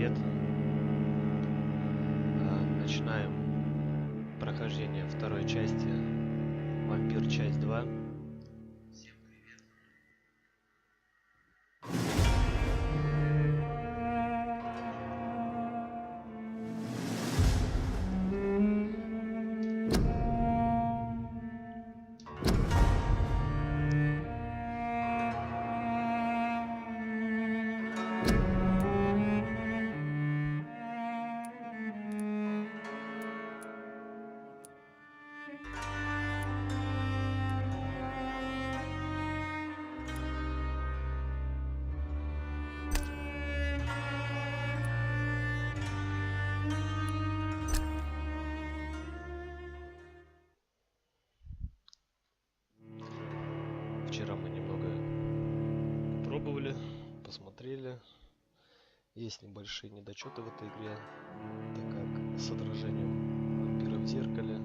привет. Начинаем прохождение второй части Вампир, часть 2. Всем привет. Вчера мы немного пробовали, посмотрели. Есть небольшие недочеты в этой игре, так как с отражением вампира в зеркале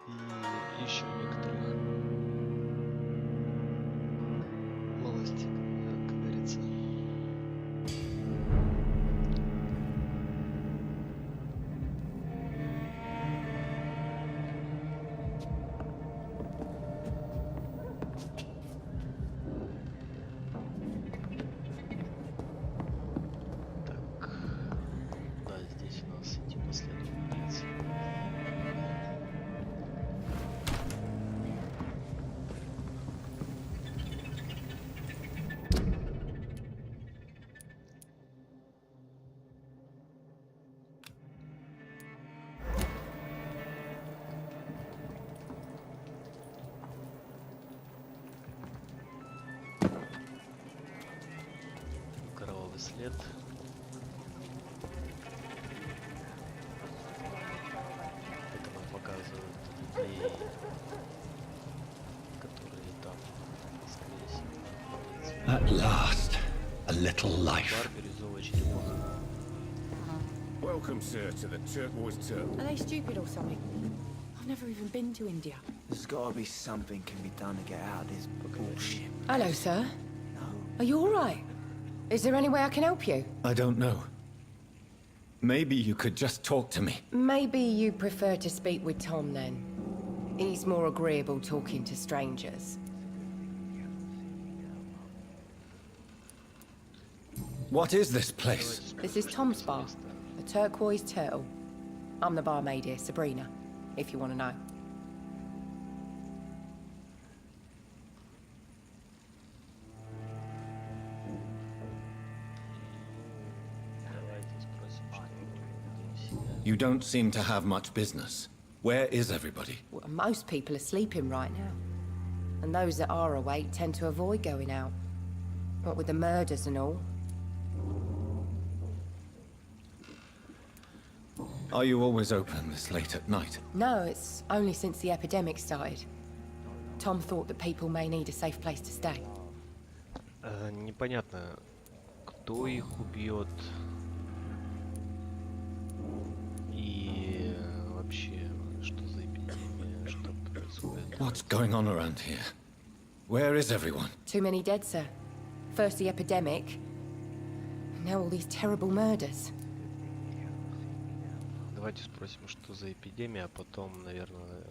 и еще некоторых малостей, как говорится. Кровавый след. Это нам показывают людей, которые там, скорее всего, At last, a little life. бар, бирюзовая черепаха. Welcome, sir, to the Turquoise Turtle. Are they stupid or something? I've never even been to India. There's gotta be something can be done to get out of this bullshit. Hello, sir. No. Are you all right? Is there any way I can help you? I don't know. Maybe you could just talk to me. Maybe you prefer to speak with Tom then. He's more agreeable talking to strangers. What is this place? This is Tom's bar, the Turquoise Turtle. I'm the barmaid here, Sabrina, if you want to know. You don't seem to have much business. Where is everybody? Well, most people are sleeping right now. And those that are awake tend to avoid going out. What with the murders and all. Are you always open this late at night? No, it's only since the epidemic started. Tom thought that people may need a safe place to stay. Непонятно, кто их убьет и вообще, что за эпидемия, что происходит. What's going on around here? Where is everyone? Too many dead, sir. First the epidemic, now all these terrible murders. Давайте спросим, что за эпидемия, а потом, наверное...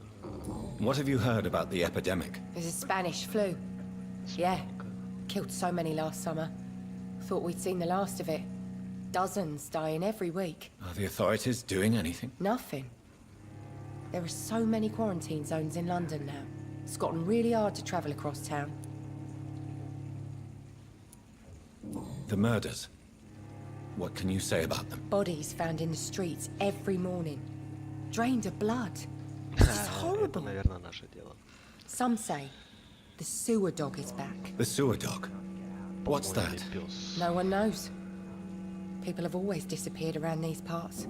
What have you heard about the epidemic? There's a Spanish flu. Yeah, killed so many last summer. Thought we'd seen the last of it. Dozens dying every week. Are the authorities doing anything? Nothing. There are so many quarantine zones in London now. It's gotten really hard to travel across town. The murders. What can you say about them? Bodies found in the streets every morning. Drained of blood. It's just horrible. Наверное, наше дело. Some say the sewer dog is back. The sewer dog. What's that? No one knows. People have always disappeared around these parts.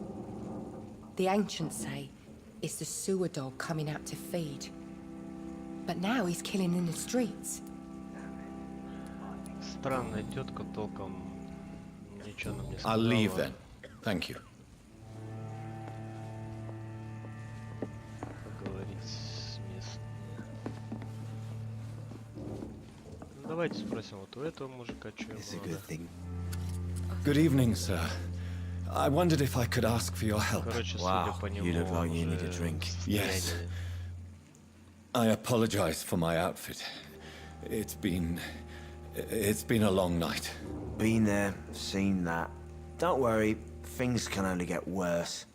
The ancients say it's the sewer dog coming out to feed. But now he's killing in the streets. Странная тетка, толком ничего нам не сказала. I'll leave then. Thank you. Поговорить с местными. Давайте спросим вот у этого мужика, что ему It's a надо. good thing. Good evening, sir. I wondered if I could ask for your help. Короче, Wow, судя по нему, you look like you он need a уже drink. в Yes. состоянии. I apologize for my outfit. It's been a long night. Been there, seen that. Don't worry, things can only get worse.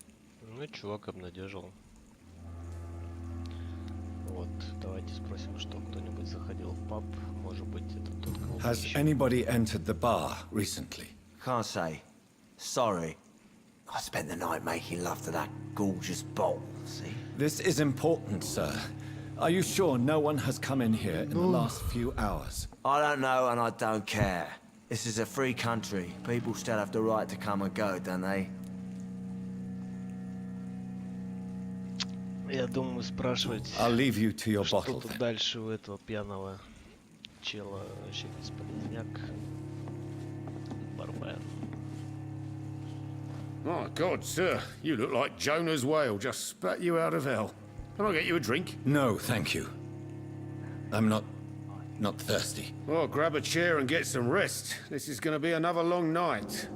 Ну, чувак обнадежил. Вот, давайте спросим, что кто-нибудь заходил в паб. Может быть, это тот, кого мы Has ищем. anybody entered the bar recently? Can't say. Sorry. I spent the night making love to that gorgeous bowl, see? This is important, sir. Are you sure no one has come in here in the last few hours? I don't know and I don't care. This is a free country. People still have the right to come and go, don't they? Я думаю, спрашивать, I'll leave you to your что bottle тут then. дальше у этого пьяного чела вообще бесполезняк. Бармен. My God, sir, you look like Jonah's whale just spat you out of hell. Can I get you a drink? No, thank you. I'm not thirsty. Well, grab a chair and get some rest. This is going to be another long night.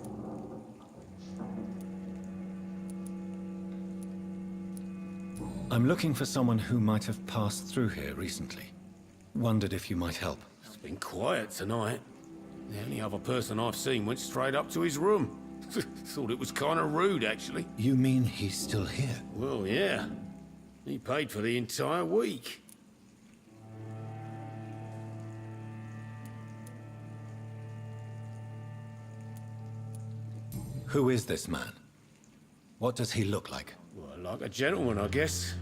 I'm looking for someone who might have passed through here recently. Wondered if you might help. It's been quiet tonight. The only other person I've seen went straight up to his room. Thought it was kind of rude, actually. You mean he's still here? Well, yeah. He paid for the entire week. Who is this man? What does he look like? Well, like a gentleman, I guess.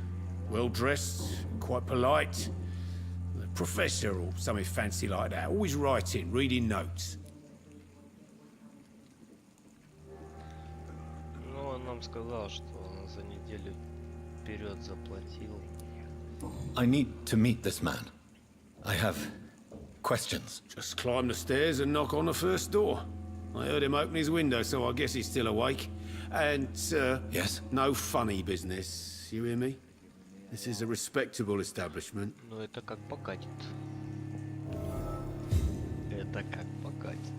Well-dressed, quite polite. A professor or something fancy like that. Always writing, reading notes. Ну, он нам сказал, что он за неделю вперед заплатил. I need to meet this man. I have questions. Just climb the stairs and knock on the first door. I heard him open his window, so I guess he's still awake. And, Yes? no funny business. You hear me? This is a respectable establishment. Ну, это как покатит. Это как покатит.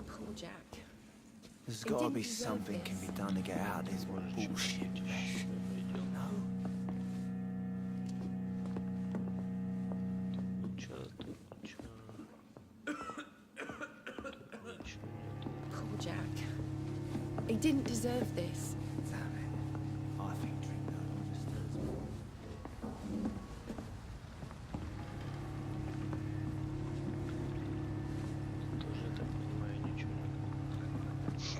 Poor Jack. There's He gotta didn't be deserve something this. can be done to get out of this bullshit mess. No? Чё тут, чё? Тут ничего нет. Poor Jack. He didn't deserve this. I think drink that just Тоже, я так понимаю, ничего нет.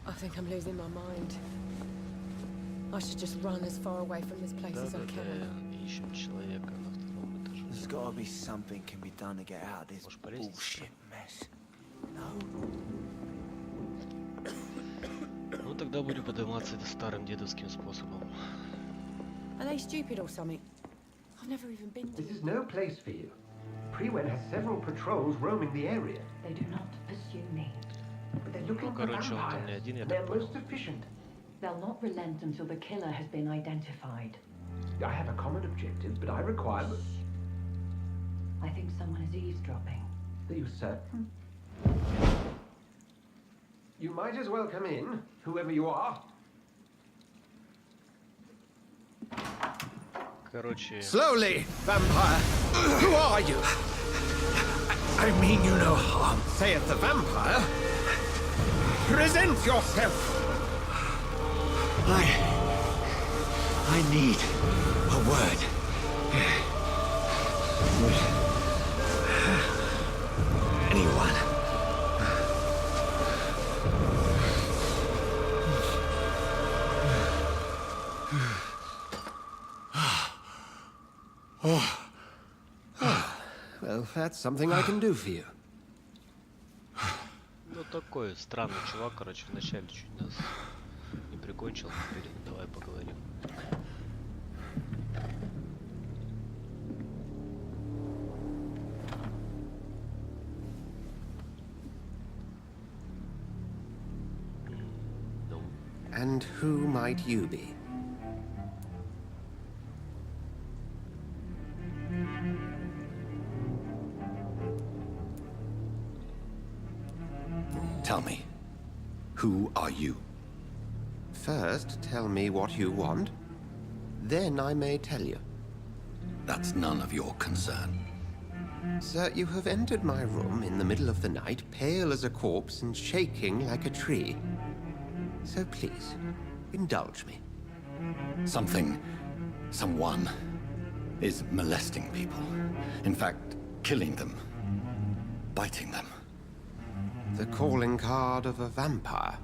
I think I'm losing my mind. I should just run as far away from this place as I Да-да-да, can. ищем человека на втором этаже. There's gotta be something can be done to get out of this Может, полезть? bullshit mess. No? Ну, тогда будем подниматься старым дедовским способом. Are they stupid or something? I've never even been to. This is no place for you. Prewen has several patrols roaming the area. They do not pursue me. But they're looking Ну, for короче, он там не vampires. один, я They're так понял. most efficient. They'll not relent until the killer has been identified. I have a common objective, but I require... I think someone is eavesdropping. Are you certain? You might as well come in, whoever you are. Короче, Slowly, vampire. Who are you? I mean you no harm, saith the vampire. Present yourself. I need a word. Anyone? Well, that's something I can do for you. ну такой странный чувак, короче, вначале чуть нас не прикончил, теперь давай поговорим. Ну, And who might you be? Tell me, who are you? First, tell me what you want. Then I may tell you. That's none of your concern. Sir, you have entered my room in the middle of the night, pale as a corpse and shaking like a tree. So please, indulge me. Someone is molesting people. In fact, killing them. Biting them. The calling card of a vampire.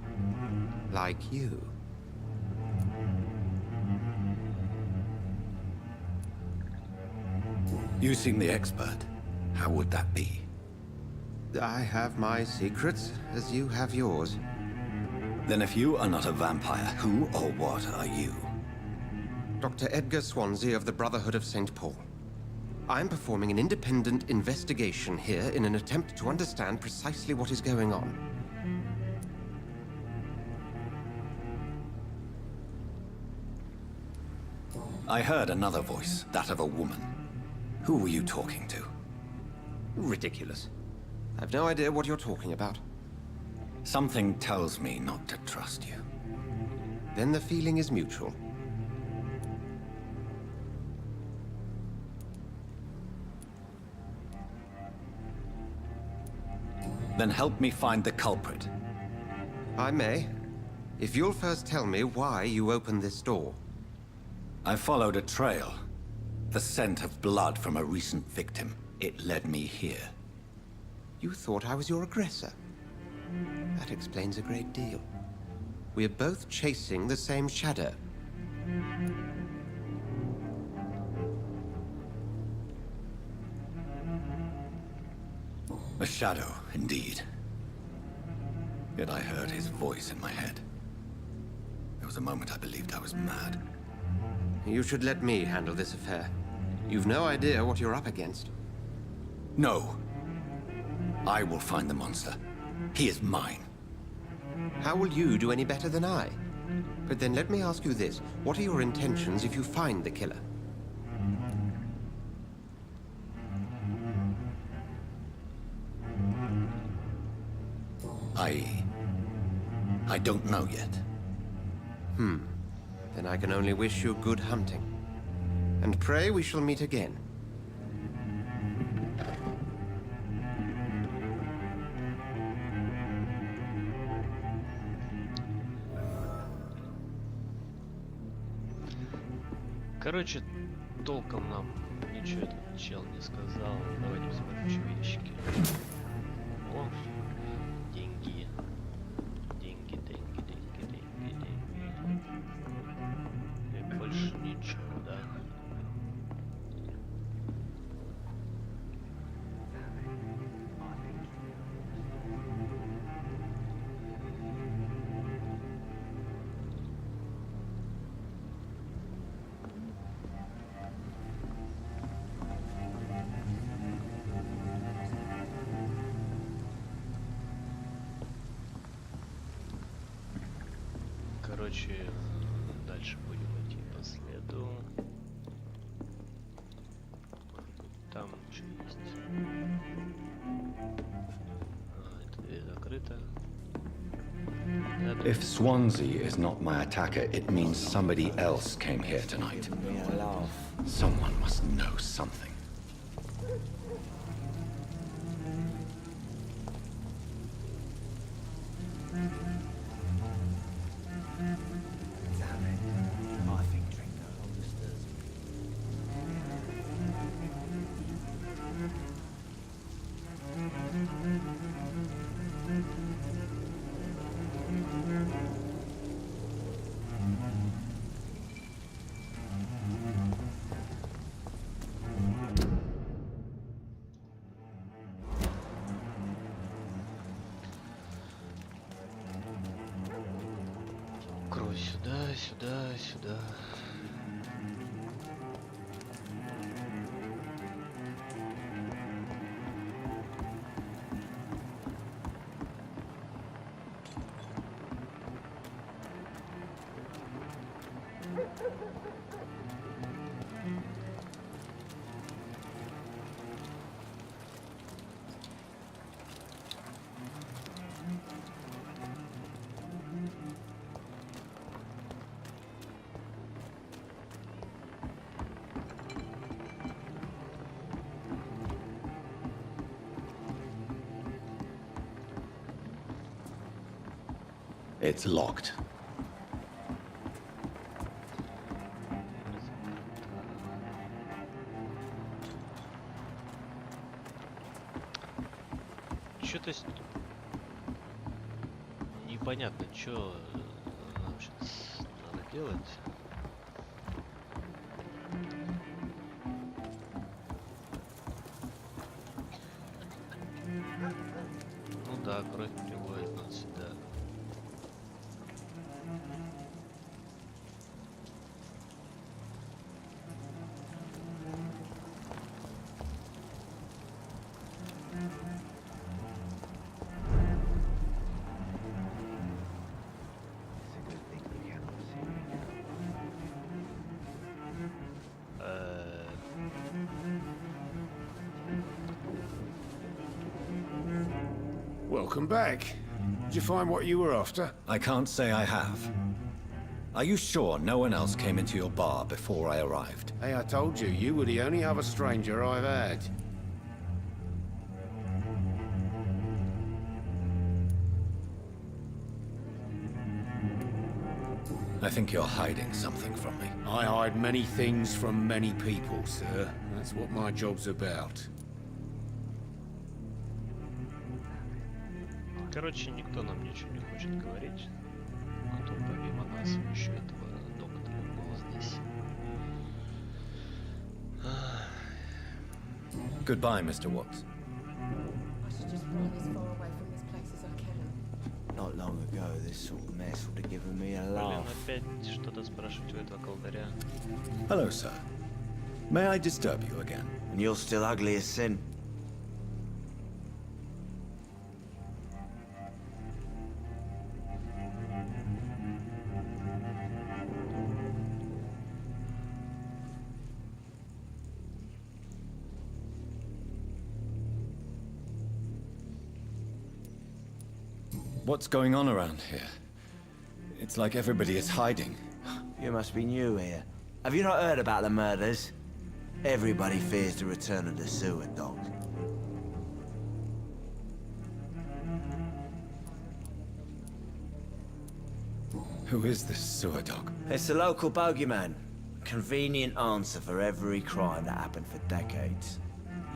Like you. You seem the expert. How would that be? I have my secrets, as you have yours. Then if you are not a vampire, who or what are you? Dr. Edgar Swansea of the Brotherhood of St. Paul. I'm performing an independent investigation here in an attempt to understand precisely what is going on. I heard another voice, that of a woman. Who were you talking to? Ridiculous. I've no idea what you're talking about. Something tells me not to trust you. Then the feeling is mutual. Then help me find the culprit. I may. If you'll first tell me why you opened this door. I followed a trail. The scent of blood from a recent victim. It led me here. You thought I was your aggressor. That explains a great deal. We're both chasing the same shadow. A shadow, indeed. Yet I heard his voice in my head. There was a moment I believed I was mad. You should let me handle this affair. You've no idea what you're up against. No. I will find the monster. He is mine. How will you do any better than I? But then let me ask you this. What are your intentions if you find the killer? I don't know yet. Then I can only wish you good hunting. And pray we shall meet again. Короче, толком нам ничего этот чел не сказал. Давайте посмотрим, что ящики. О, деньги. Деньги. И больше ничего, да? Короче, дальше будем идти по следу. Там что есть? Эта дверь закрыта. If Swansea is not my attacker, it means somebody else came here tonight. Someone must know something. Кровь сюда. It's locked. Что-то непонятно, что нам сейчас надо делать. Ну да, кровь приводит нас сюда. Welcome back. Did you find what you were after? I can't say I have. Are you sure no one else came into your bar before I arrived? Hey, I told you, you were the only other stranger I've had. I think you're hiding something from me. I hide many things from many people, sir. That's what my job's about. Короче, никто нам ничего не хочет говорить. Кто помимо нас еще этого доктора был здесь. Goodbye, Mr. Watts. I should just run as far away from this place as I can. Not long ago, this sort of mess would have given me a Блин, laugh. опять что-то спрашивать у этого колдаря. Hello, sir. May I disturb you again? And you're still ugly as sin. What's going on around here? It's like everybody is hiding. You must be new here. Have you not heard about the murders? Everybody fears the return of the sewer dog. Who is this sewer dog? It's the local bogeyman. Convenient answer for every crime that happened for decades.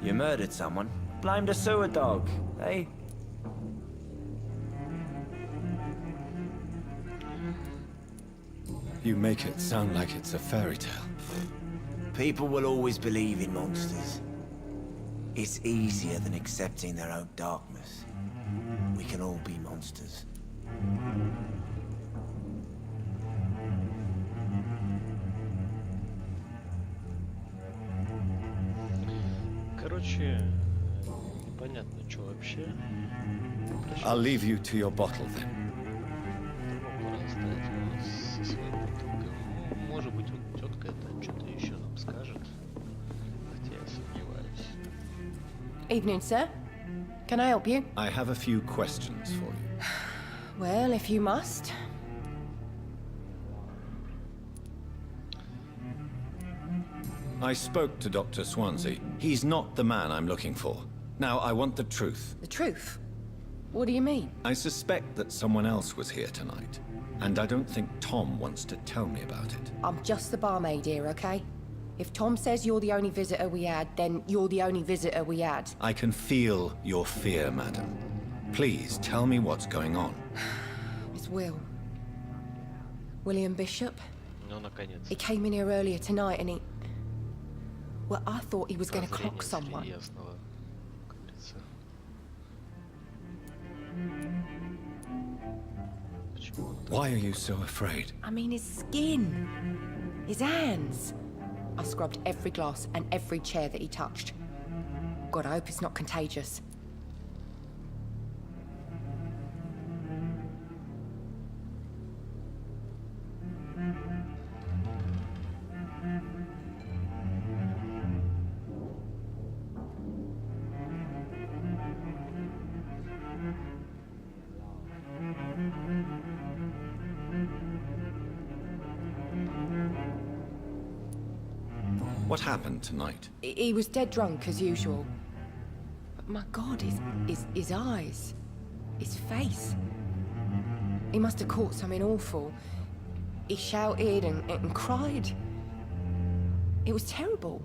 You murdered someone, blame the sewer dog, eh? You make it sound like it's a fairy tale. People will always believe in monsters. It's easier than accepting their own darkness. We can all be monsters. Короче, непонятно, что вообще. I'll leave you to your bottle then. Пора оставить его со своей бутылкой. Может быть, вот тетка это что-то еще нам скажет. Хотя я сомневаюсь. Evening, sir. Can I help you? I have a few questions for you. Well, if you must. I spoke to Dr. Swansea. He's not the man I'm looking for. Now, I want the truth. The truth? What do you mean? I suspect that someone else was here tonight, and I don't think Tom wants to tell me about it. I'm just the barmaid here, okay? If Tom says you're the only visitor we had, then you're the only visitor we had. I can feel your fear, madam. Please tell me what's going on. It's Will. William Bishop. Ну, наконец. He came in here earlier tonight and he... Well, I thought he was going to clock someone. Ясного, как говорится. Почему он так? Why are you so afraid? I mean, his skin. His hands. I scrubbed every glass and every chair that he touched. God, I hope it's not contagious. What happened tonight? He was dead drunk as usual. But my God, his eyes, his face. He must have caught something awful. He shouted and cried. It was terrible.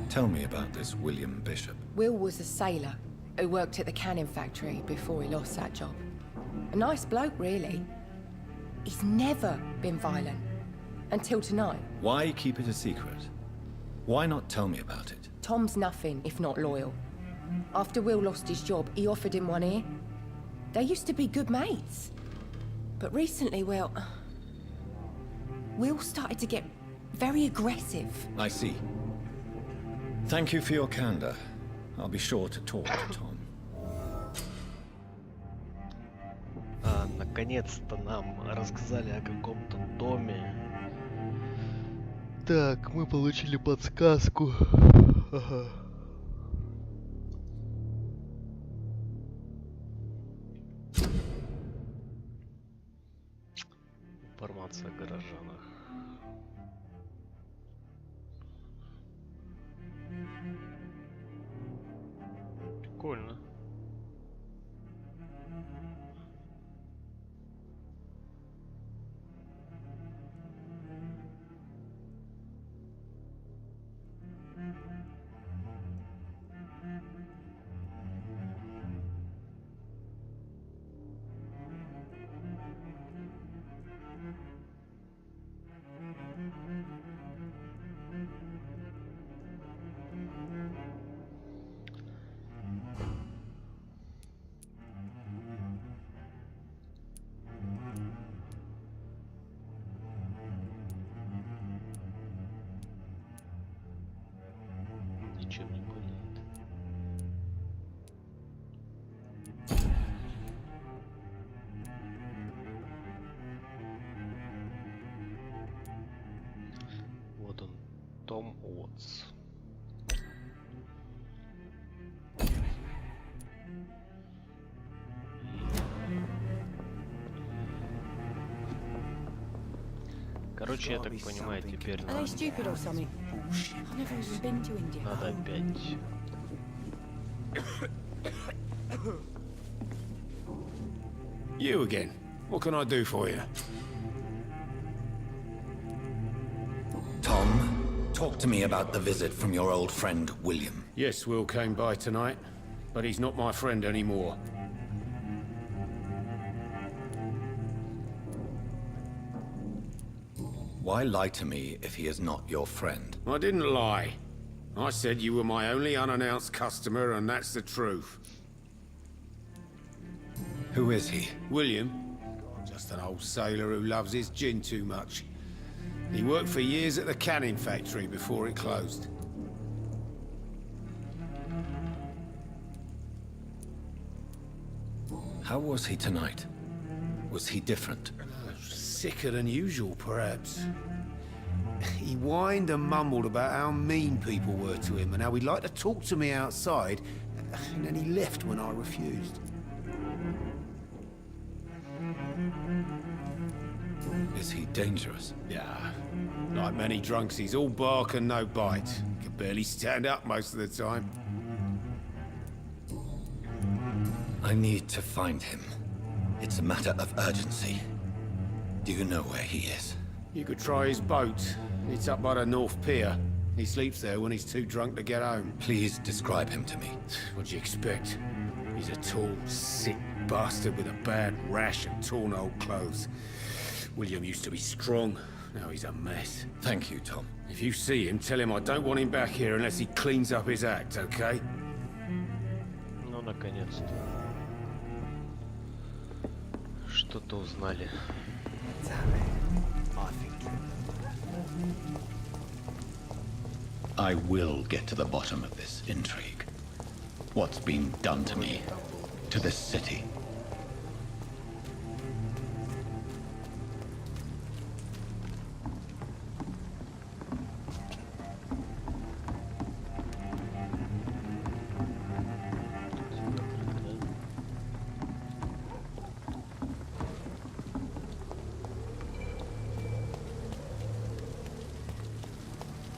Tell me about this William Bishop. Will was a sailor who worked at the canning factory before he lost that job. A nice bloke, really. He's never been violent. Until tonight. Why keep it a secret? Why not tell me about it? Tom's nothing if not loyal. After Will lost his job, he offered him one ear. They used to be good mates. But recently, well, Will started to get very aggressive. I see. Thank you for your candor. I'll be sure to talk to Tom. Наконец-то нам рассказали о каком-то доме. Так, мы получили подсказку. Ага. Информация о горожанах. Прикольно. Ничем не болеет. Вот он, Том Уотс. Короче, я так понимаю, теперь Are they stupid or something? I've never even been to India. надо опять. You again. What can I do for you? Tom, talk to me about the visit from your old friend, William. Yes, Will came by tonight, but he's not my friend anymore. Why lie to me if he is not your friend? I didn't lie. I said you were my only unannounced customer, and that's the truth. Who is he? William? Just an old sailor who loves his gin too much. He worked for years at the canning factory before it closed. How was he tonight? Was he different? Sicker than usual, perhaps. He whined and mumbled about how mean people were to him and how he'd like to talk to me outside, and then he left when I refused. Is he dangerous? Yeah, like many drunks, he's all bark and no bite. Can barely stand up most of the time. I need to find him. It's a matter of urgency. Do you know where he is? You could try his boat. It's up by the North Pier. He sleeps there when he's too drunk to get home. Please describe him to me. What'd you expect? He's a tall, sick bastard with a bad rash and torn old clothes. William used to be strong. Now he's a mess. Thank you, Tom. If you see him, tell him I don't want him back here unless he cleans up his act, okay? Ну, наконец-то. Что-то узнали. I will get to the bottom of this intrigue. What's been done to me, to this city.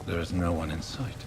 There is no one in sight.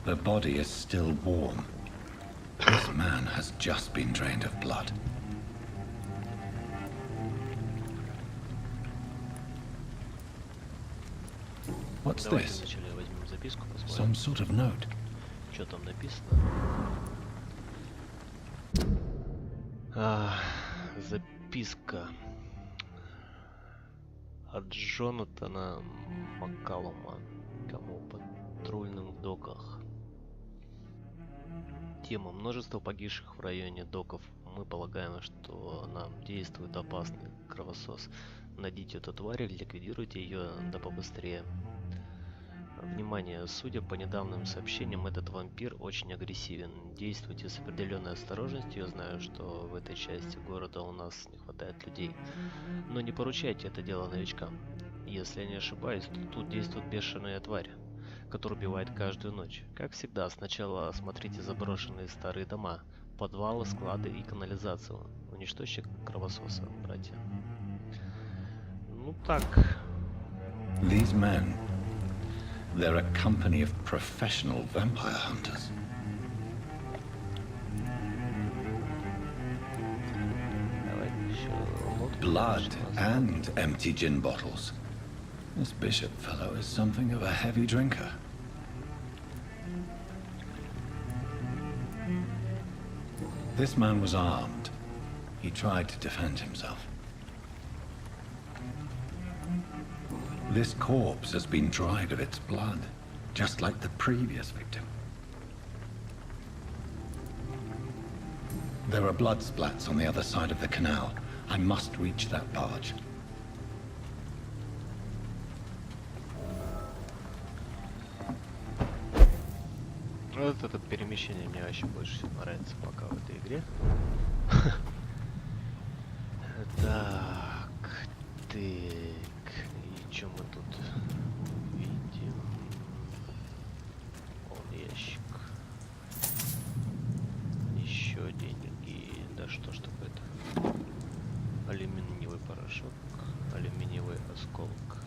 The body is still warm. This man has just been drained of blood. What's Давайте this? вначале возьмем записку, Some посмотрим, sort of note. что там написано. Записка от Джонатана Маккалума, кому в патрульных доках. Тема: множество погибших в районе доков. Мы полагаем, что нам действует опасный кровосос. Найдите эту тварь и ликвидируйте ее да побыстрее. Внимание! Судя по недавним сообщениям, этот вампир очень агрессивен. Действуйте с определенной осторожностью. Я знаю, что в этой части города у нас не хватает людей. Но не поручайте это дело новичкам. Если я не ошибаюсь, то тут действует бешеная тварь, которая убивает каждую ночь. Как всегда, сначала осмотрите заброшенные старые дома, подвалы, склады и канализацию. Уничтожьте кровососа, братья. Ну так. These men, they're a company of professional vampire hunters. Давай еще лодку. Blood and empty gin bottles. This bishop fellow is something of a heavy drinker. This man was armed. He tried to defend himself. This corpse has been dried of its blood, just like the previous victim. There are blood splats on the other side of the canal. I must reach that barge. Вот это перемещение мне вообще больше всего нравится пока в этой игре. Так, и что мы тут видим? Полный ящик. Еще деньги. Да что ж такое-то? Алюминиевый порошок, алюминиевый осколок.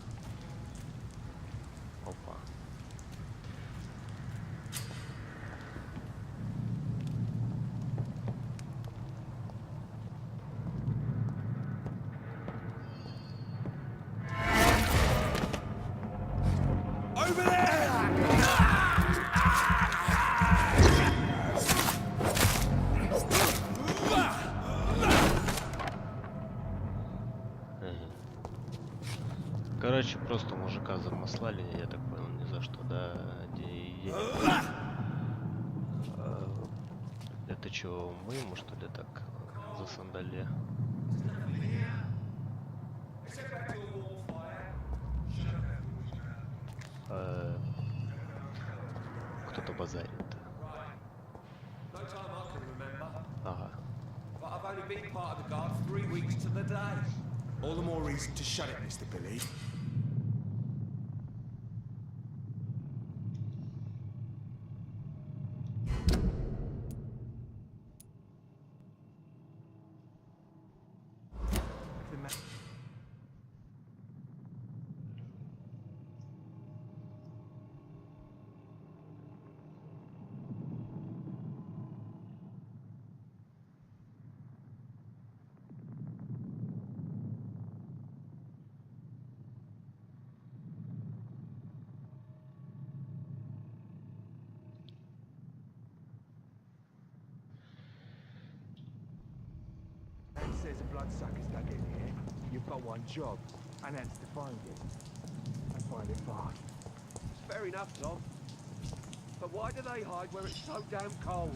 Опа. Короче, просто мужика замаслали, я так понял, ни за что, да, это чё, мы ему что ли так засандали? Кто-то базарит. Ага. All the more reason to shut it, Mr. Billy. Says a bloodsucker's dug in here. You've got one job, and that's to find it. And find it fast. Fair enough, Tom. But why do they hide where it's so damn cold?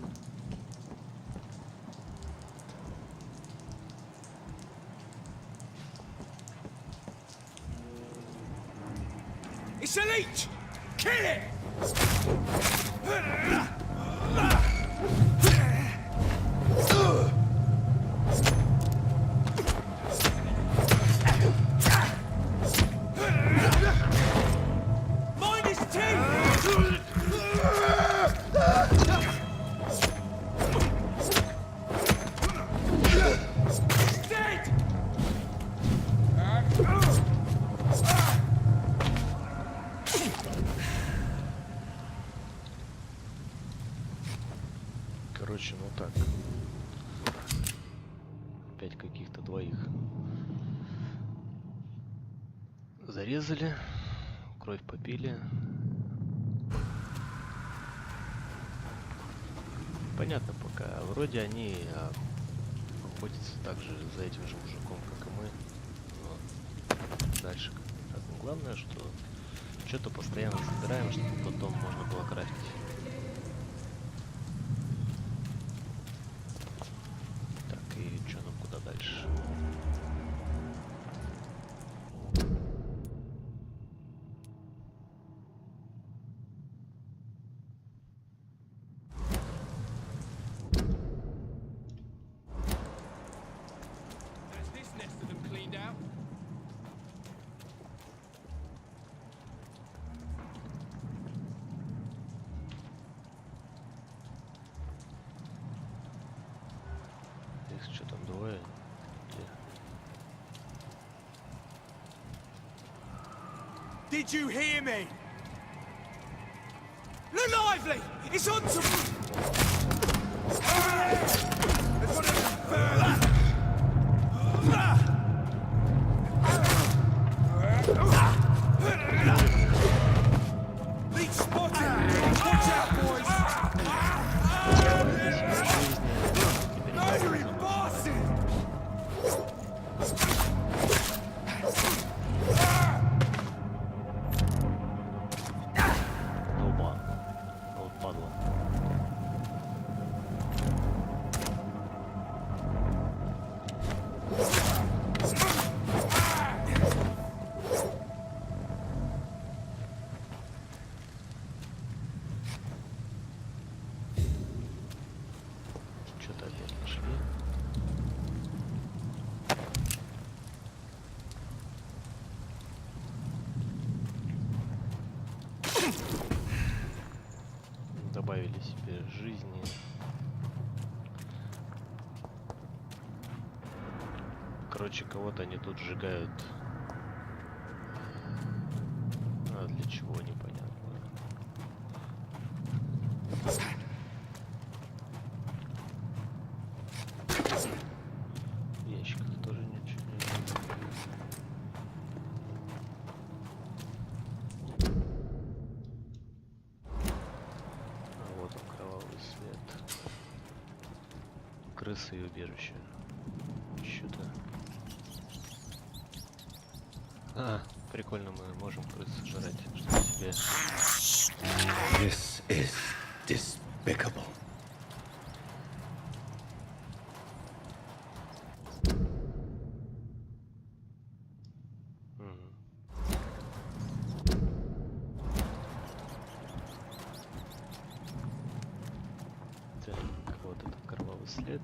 It's a leech! Kill it! Mind his teeth! Dead! Короче, ну так. Опять каких-то двоих зарезали, кровь попили. Понятно пока. Вроде они охотятся также за этим же мужиком, как и мы. Но дальше как бы главное, что что-то постоянно собираем, чтобы потом можно было крафтить. Так, и что нам куда дальше? Что там двое? Где? Did you hear me? Look lively! It's on to... There's one of them birds. Leech spotted! Watch out, boys! Murdering bastard! Оба. Вот падла. Что-то опять нашли. Добавили себе жизни. Короче, кого-то они тут сжигают. А для чего, непонятно. В ящиках тоже ничего не видно. А вот он, кровавый след. Крысы и убежище. Что-то. А, прикольно, мы можем крыс сожрать, чтобы себе... This is despicable. Мгм. Так, вот это кровавый след.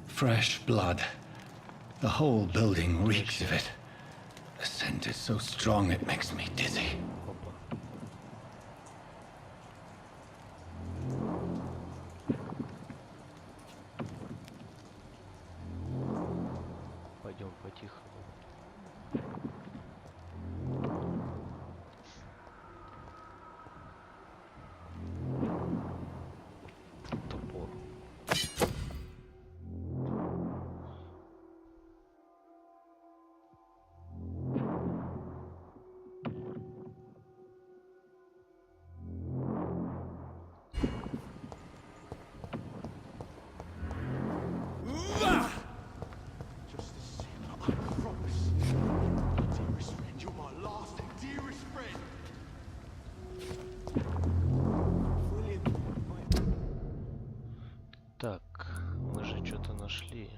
Fresh blood. The whole building reeks of it. The scent is so strong it makes me dizzy. Опа. Пойдем по-тихому. Топор. Just the same, I promise. Dearest friend, you're my last and dearest friend. Brilliant. Так, мы же что-то нашли.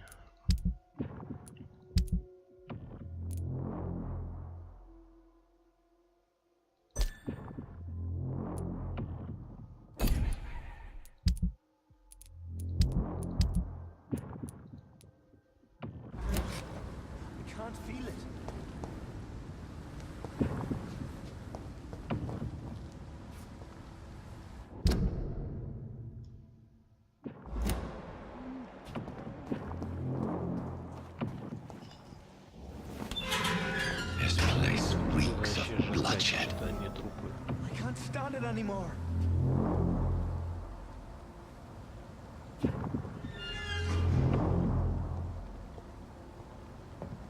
I can't feel it. This place reeks of blood. bloodshed. что они трупы. I can't stand it anymore.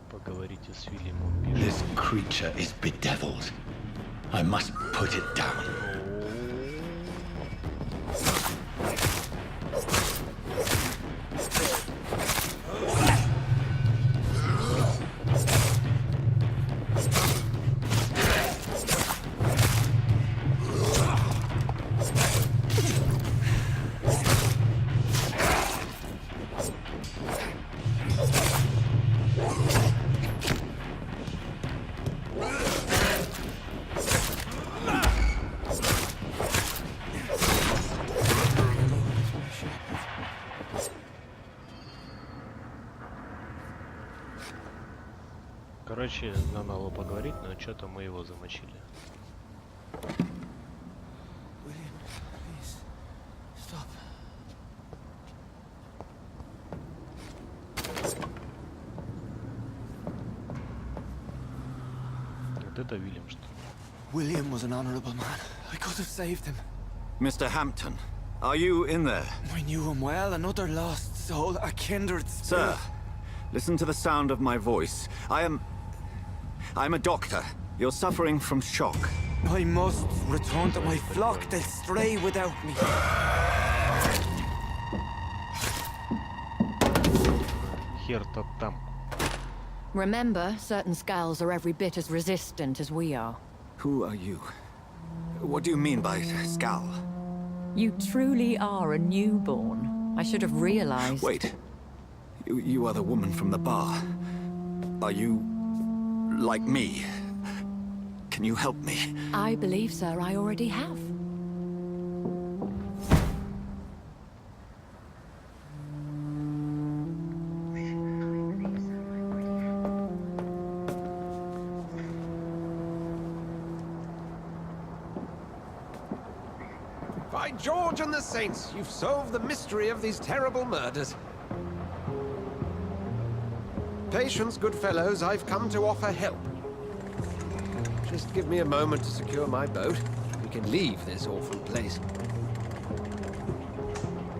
Поговорите с Вильямом, пишет. This creature is bedeviled. I must put it down. Короче, нам надо поговорить, но что-то мы его замочили. William, please, stop. Вот это Вильям, что ли? William was an honorable man. I could have saved him. Mr. Hampton, are you in there? I knew him well, another lost soul, a kindred spirit. Sir, listen to the sound of my voice. I'm a doctor. You're suffering from shock. I must return to my flock. They'll stray without me. Хер-то там. Remember, certain skulls are every bit as resistant as we are. Who are you? What do you mean by scowl? You truly are a newborn. I should have realized. Wait. You are the woman from the bar. Are you like me? Can you help me? I believe, sir, I already have. By George and the Saints, you've solved the mystery of these terrible murders. Patience, good fellows, I've come to offer help. Just give me a moment to secure my boat. We can leave this awful place.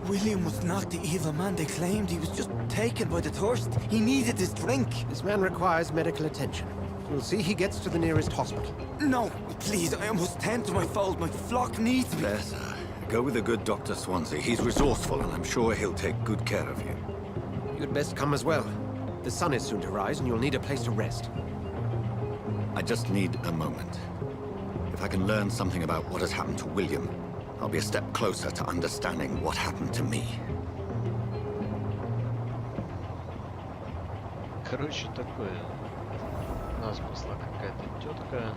William was not the evil man they claimed. He was just taken by the thirst. He needed his drink. This man requires medical attention. We'll see he gets to the nearest hospital. No, please, I must tend to my fold. My flock needs me. There, sir. Go with the good Dr. Swansea. He's resourceful, and I'm sure he'll take good care of you. You'd best come as well. The sun is soon to rise, and you'll need a place to rest. I just need a moment. If I can learn something about what has happened to William, I'll be a step closer to understanding what happened to me. Короче, такое. Нас спасла какая-то тетка.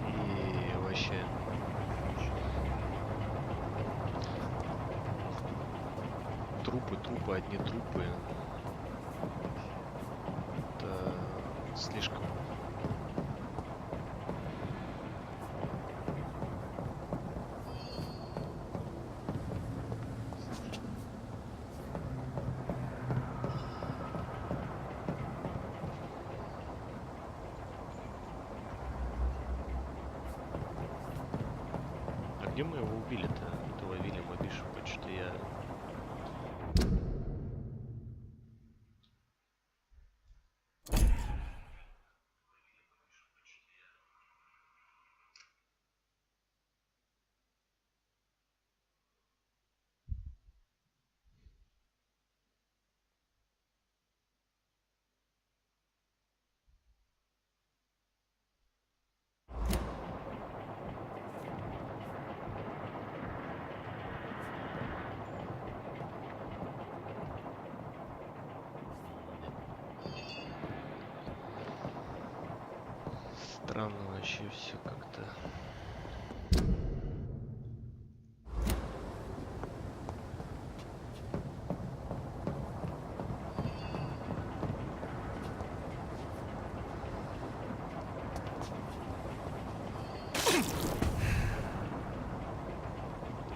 И вообще... Трупы, одни трупы. Это слишком. А где мы его убили-то, этого Вильяма Бишопа? Что-то я... Странно вообще все как-то.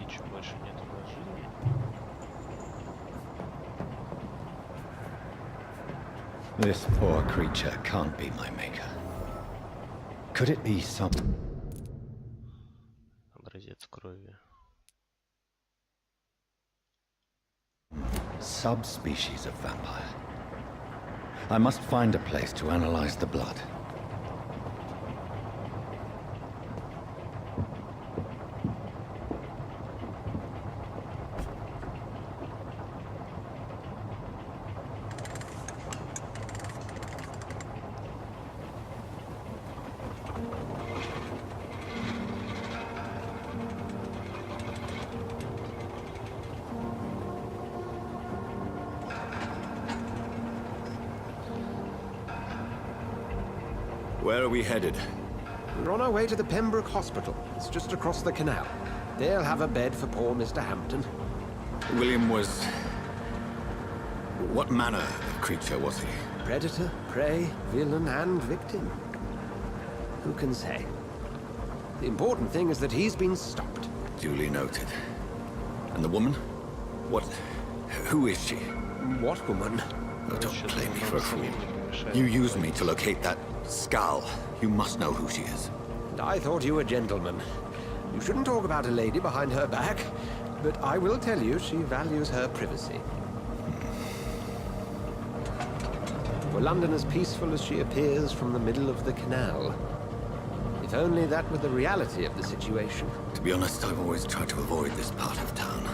Ничего больше нету на жизни. This poor creature can't be my maker. Could it be some Образец крови. subspecies of vampire? I must find a place to analyze the blood. Where are we headed? We're on our way to the Pembroke Hospital. It's just across the canal. They'll have a bed for poor Mr. Hampton. William was... What manner of creature was he? Predator, prey, villain, and victim. Who can say? The important thing is that he's been stopped. Duly noted. And the woman? What... Who is she? What woman? Oh, don't play me for a fool. You used me to locate that skull. You must know who she is. And I thought you a gentleman. You shouldn't talk about a lady behind her back, but I will tell you she values her privacy. For London as peaceful as she appears from the middle of the canal. If only that were the reality of the situation. To be honest, I've always tried to avoid this part of town.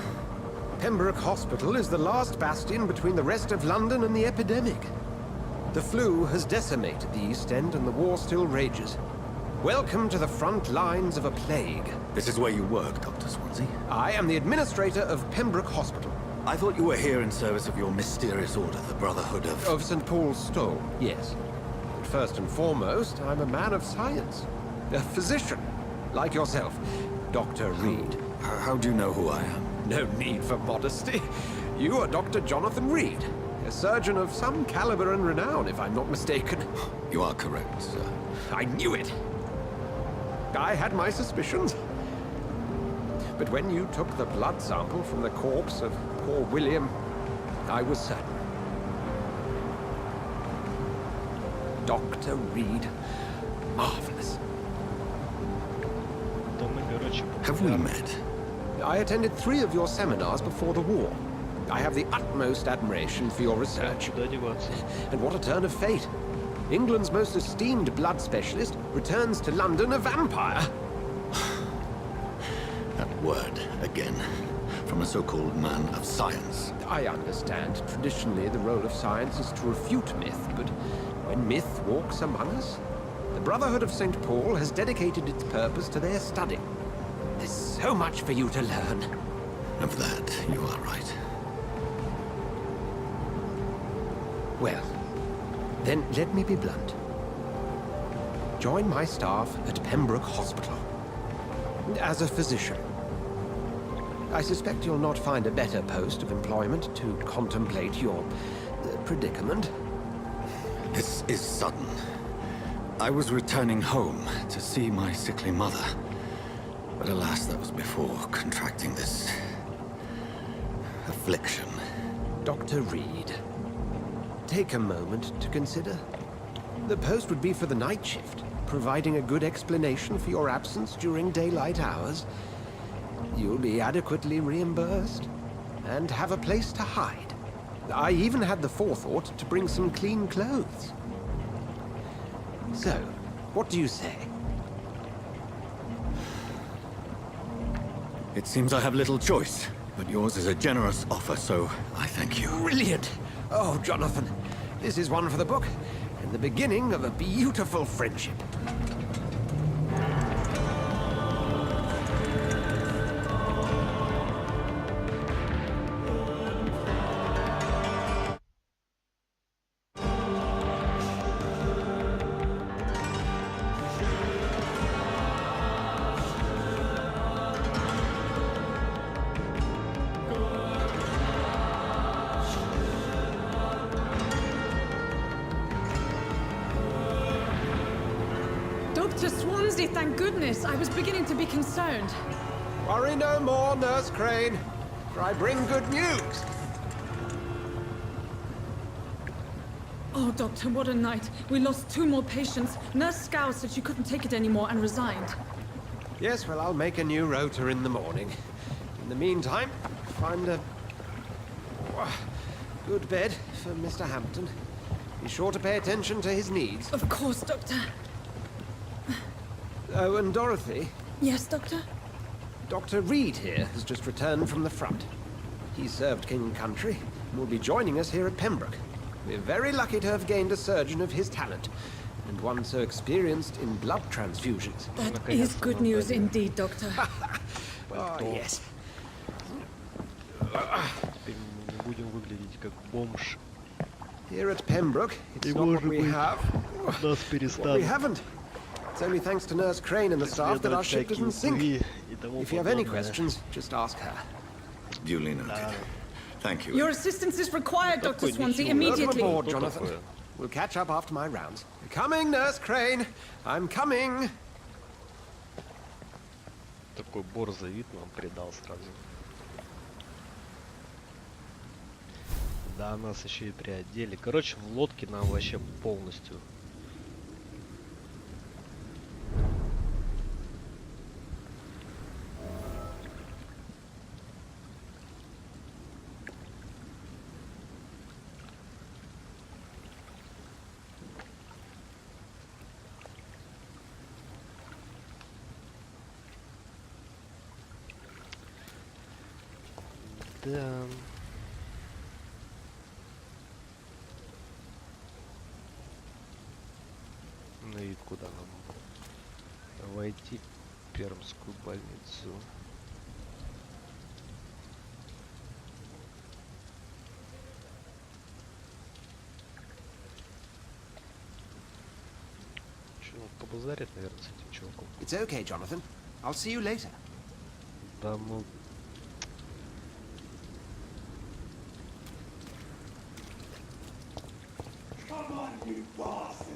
Pembroke Hospital is the last bastion between the rest of London and the epidemic. The flu has decimated the East End and the war still rages. Welcome to the front lines of a plague. This is where you work, Dr. Swansea? I am the administrator of Pembroke Hospital. I thought you were here in service of your mysterious order, the Brotherhood of... Of St. Paul's Stole, yes. But first and foremost, I'm a man of science. A physician, like yourself, Dr. Reed. How do you know who I am? No need for modesty. You are Dr. Jonathan Reed, a surgeon of some caliber and renown, if I'm not mistaken. You are correct, sir. I knew it! I had my suspicions. But when you took the blood sample from the corpse of poor William, I was certain. Dr. Reed. Marvelous. Have we met? I attended 3 of your seminars before the war. I have the utmost admiration for your research. And what a turn of fate. England's most esteemed blood specialist returns to London a vampire. That word, again. From a so-called man of science. I understand. Traditionally, the role of science is to refute myth, but when myth walks among us, the Brotherhood of St. Paul has dedicated its purpose to their study. There's so much for you to learn. Of that, you are right. Well, then let me be blunt. Join my staff at Pembroke Hospital. As a physician. I suspect you'll not find a better post of employment to contemplate your predicament. This is sudden. I was returning home to see my sickly mother. But alas, that was before contracting this... affliction. Dr. Reed, take a moment to consider. The post would be for the night shift, providing a good explanation for your absence during daylight hours. You'll be adequately reimbursed, and have a place to hide. I even had the forethought to bring some clean clothes. So, what do you say? It seems I have little choice, but yours is a generous offer, so I thank you. Brilliant! Oh, Jonathan, this is one for the book, and the beginning of a beautiful friendship. Dr. Swansea, thank goodness. I was beginning to be concerned. Worry no more, Nurse Crane, for I bring good news. Oh, Doctor, what a night. We lost 2 more patients. Nurse Scow said she couldn't take it anymore and resigned. Yes, well, I'll make a new rota in the morning. In the meantime, find a good bed for Mr. Hampton. Be sure to pay attention to his needs. Of course, Doctor. Oh, and Dorothy? Yes, Doctor? Dr. Reed here has just returned from the front. He served King and Country and will be joining us here at Pembroke. We're very lucky to have gained a surgeon of his talent, and one so experienced in blood transfusions. That is good news indeed, Doctor. Oh, yes. Теперь мы не будем выглядеть как бомж. Here at Pembroke, it's not what we have. Нас What we перестанут haven't. It's only thanks to Nurse Crane and the staff that our ship doesn't sink. If you have any questions, just ask her. Duly noted. Thank you. Your assistance is required, Dr. Swansea, Welcome immediately. aboard, Jonathan. We'll catch up after my rounds. Coming, Nurse Crane. I'm coming. Такой борзый вид нам придал сразу. Да, нас еще и приодели. Короче, в лодке нам вообще полностью. Да. Ну и куда нам войти в Пермскую больницу? Че, ну, побазарить, наверное, с этим чуваком. It's okay, Jonathan. I'll see you later. Да, мы... Come on, you bastard!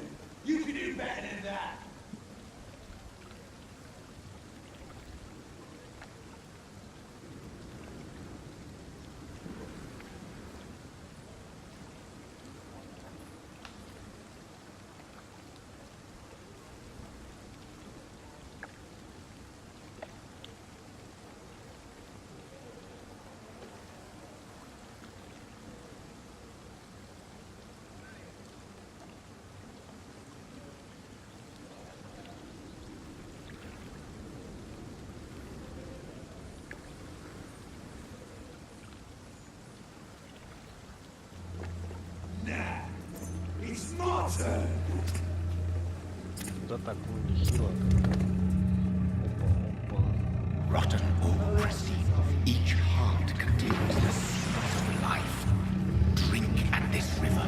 You can do better than that! It's my turn! Да так, ну нехило. Rotten or receive, each heart contains the secret of life. Drink at this river,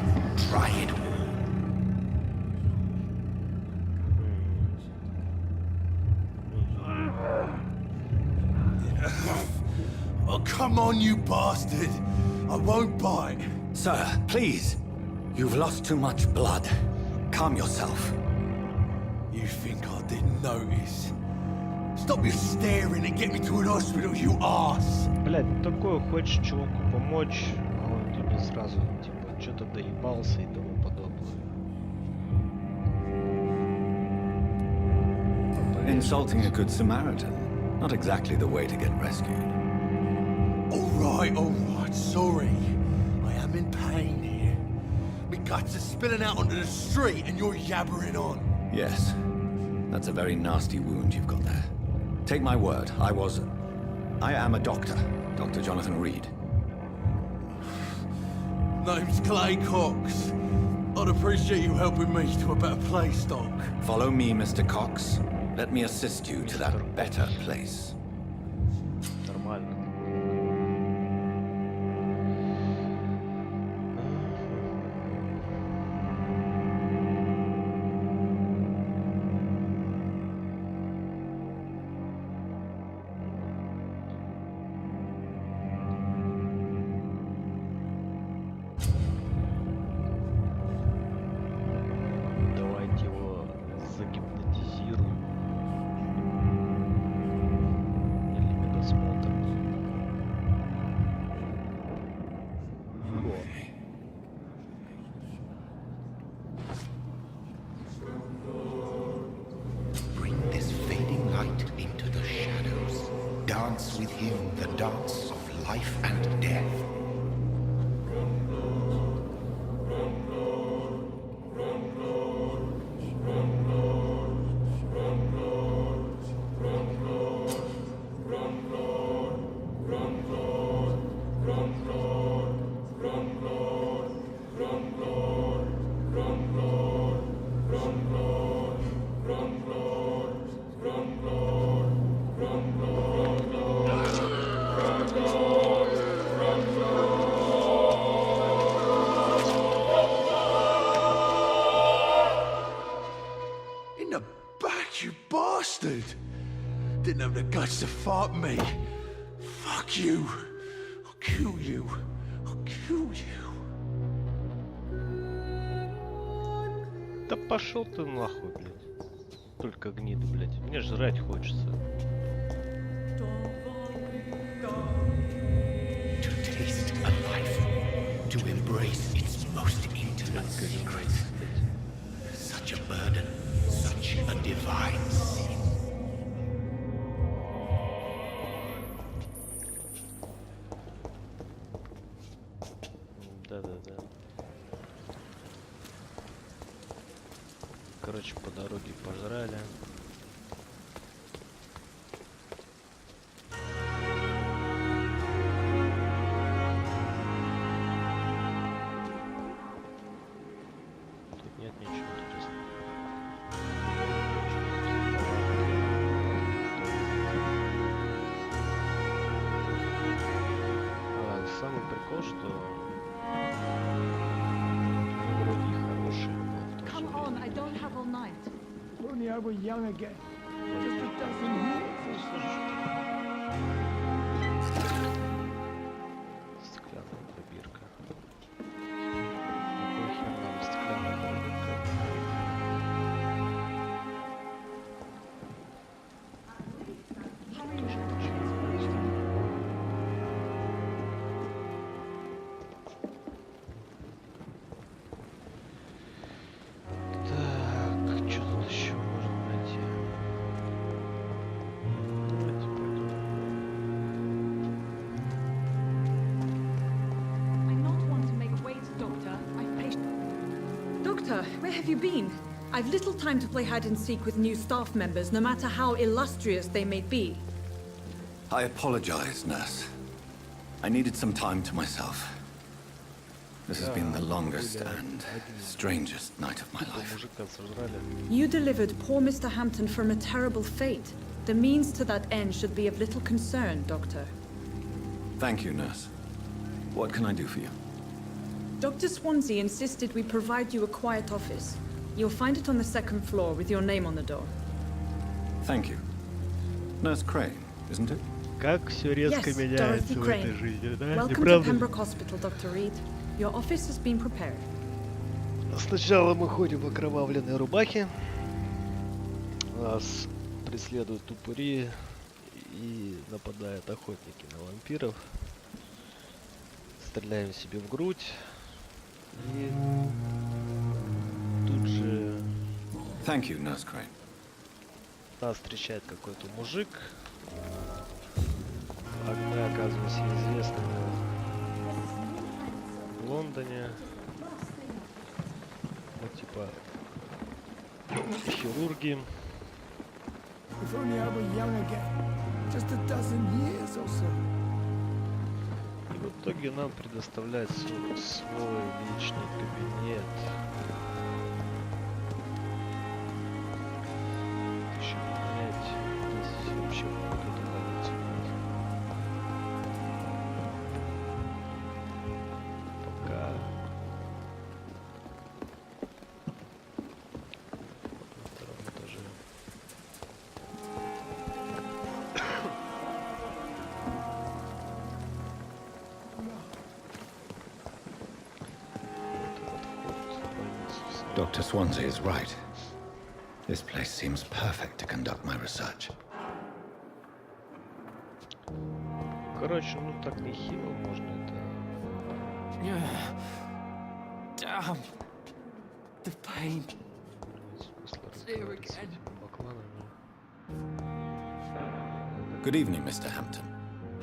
try it all. Oh, come on, you bastard! I won't bite! Sir, please. You've lost too much blood. Calm yourself. You think I didn't notice? Stop your staring and get me to an hospital, you ass! Блять, ну такое, хочешь чуваку помочь, а он тебе сразу, типа, что-то доебался и тому подобное. Insulting a good Samaritan. Not exactly the way to get rescued. Alright, sorry. I am in pain here. My guts are spilling out onto the street and you're yabbering on. Yes. That's a very nasty wound you've got there. Take my word, I am a doctor. Dr. Jonathan Reed. Name's Clay Cox. I'd appreciate you helping me to a better place, Doc. Follow me, Mr. Cox. Let me assist you to that better place. Нормально. Давайте его загипнотизируем. dance with him the dance of life and death. Didn't have the guts to fight me. Fuck you. I'll kill you. I'll kill you. Да пошел ты нахуй, блядь. Только гнида, блядь. Мне жрать хочется. To taste a life, to embrace its most intimate secrets. Such a burden, such a divine sin. Да-да-да. Короче, по дороге пожрали. Тут нет ничего интересного. Самый прикол, что вроде и хорошие, но в то же Come on, I don't have all night. If only I were young again. Just a dozen years or so. Стеклянная пробирка. Какой хер нам стеклянная пробирка? Тоже ничего. Так, что тут еще можно найти? Давайте пойдем. I not want to make wait, Doctor. I've patient. Doctor, where have you been? I've little time to play hide and seek with new staff members, no matter how illustrious they may be. I apologize, nurse. I needed some time to myself. This has been the longest and strangest night of my life. Мужика сожрали. You delivered poor Mr. Hampton from a terrible fate. The means to that end should be of little concern, Doctor. Thank you, nurse. What can I do for you? Dr. Swansea insisted we provide you a quiet office. You'll find it on the second floor with your name on the door. Thank you. Nurse Crane, isn't it? Как все резко Yes, меняется Dorothy в Crane. этой жизни, да? Не Welcome to правда ли? Pembroke Hospital, Dr. Reed. Your office has been prepared. Сначала мы ходим в окровавленной рубахе. Нас преследуют упыри и нападают охотники на вампиров. Стреляем себе в грудь. И тут же Thank you, Nurse Crane. нас встречает какой-то мужик. А мы оказываемся известными в Лондоне. Ну, типа хирурги. If only I were young again. Just a dozen years or so. И в итоге нам предоставляют свой личный кабинет. Еще понять, здесь вообще кто-то находится. Пока на втором этаже. Dr. Swansea is right. This place seems perfect to conduct my research. Короче, ну так нехило можно это. Damn. The pain. Смысла разговаривать с этими бакланами. Good evening, Mr. Hampton.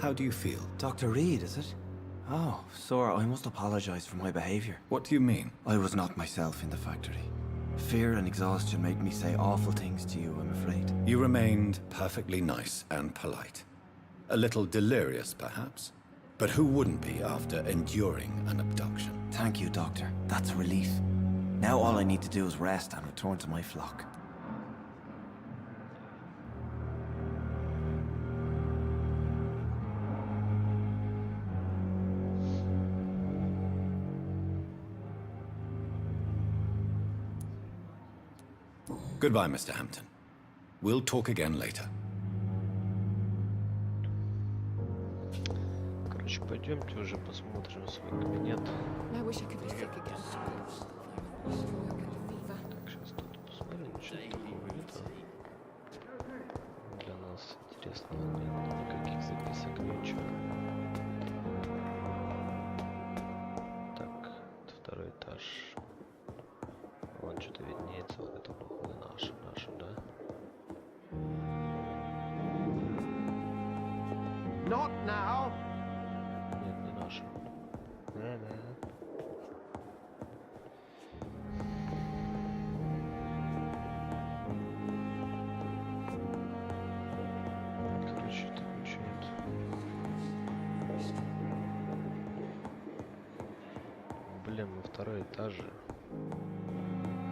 How do you feel? Dr. Reed, is it? Oh, sir, I must apologize for my behavior. What do you mean? I was not myself in the factory. Fear and exhaustion made me say awful things to you, I'm afraid. You remained perfectly nice and polite. A little delirious, perhaps. But who wouldn't be after enduring an abduction? Thank you, Doctor. That's a relief. Now all I need to do is rest and return to my flock. Goodbye, Mr. Hampton. We'll talk again later. Короче, пойдемте уже посмотрим свой кабинет. Так, сейчас тут посмотрим, ничего такого нет. Для нас интересного нет, никаких записок, ничего. Так, это второй этаж. Вон что-то виднеется, вот это походу наше, да? Not now. Нет, не наше. Короче, тут ничего нет. Блин, мы второй этаж же.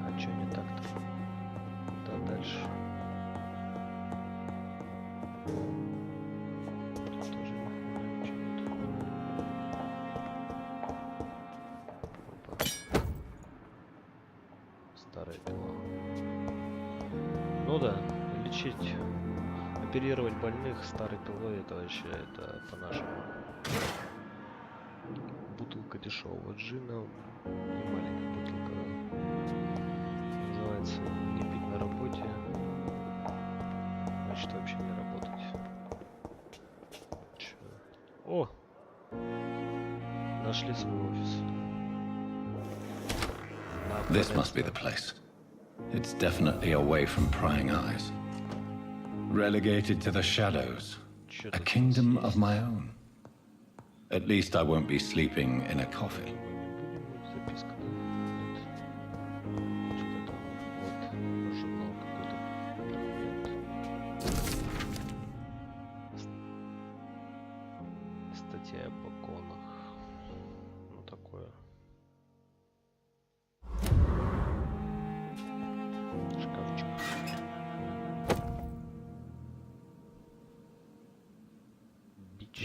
А чё не так-то? Да, дальше. Тут тоже ничего нет. Опа. Старая пила. Ну да, лечить, оперировать больных старой пилой, это вообще, это по-нашему. Бутылка дешевого джина, не маленькая бутылка. Называется «Не пить на работе», значит вообще не работать. Чё? О! Нашли свой офис. This must be the place. It's definitely away from prying eyes. Relegated to the shadows. A kingdom of my own. At least I won't be sleeping in a coffin. Записка, да? Нет. Что-то там, вот, журнал какой-то. Статья об оконах. Ну, такое. Шкафчик. Бич.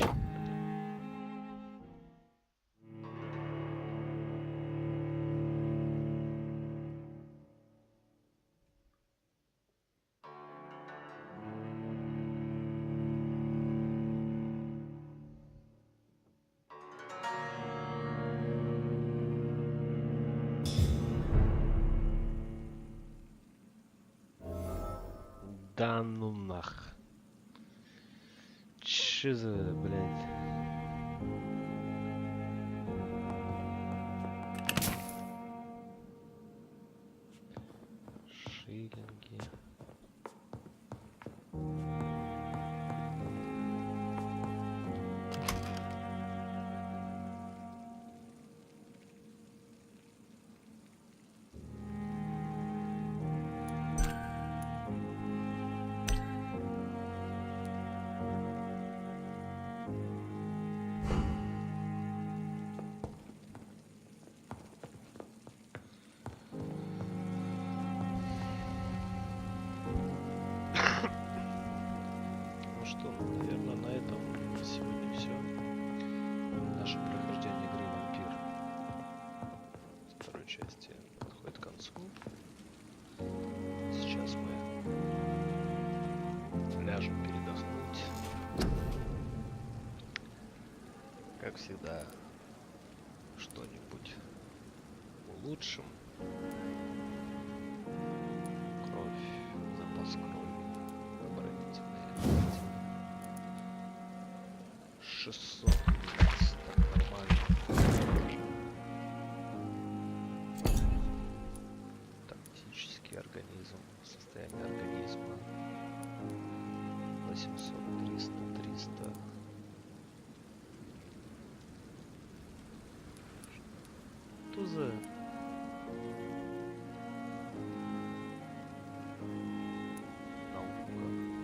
Да ну нах. Че за, блядь? Шиллинги. Ну что, наверное, на этом на сегодня все. Наше прохождение игры «Вампир» второй части подходит к концу. Сейчас мы ляжем передохнуть. Как всегда, что-нибудь улучшим. Кровь, запас крови, оборонительные. 600 единиц, так нормально. Тактический организм, состояние организма 800, 300. за... наука?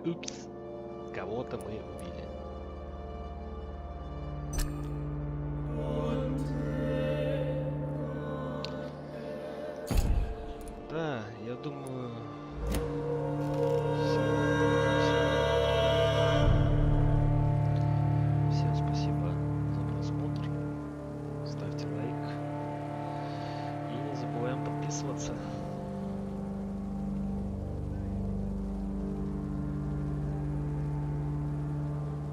Упс. Кого-то мы убили. Да, я думаю,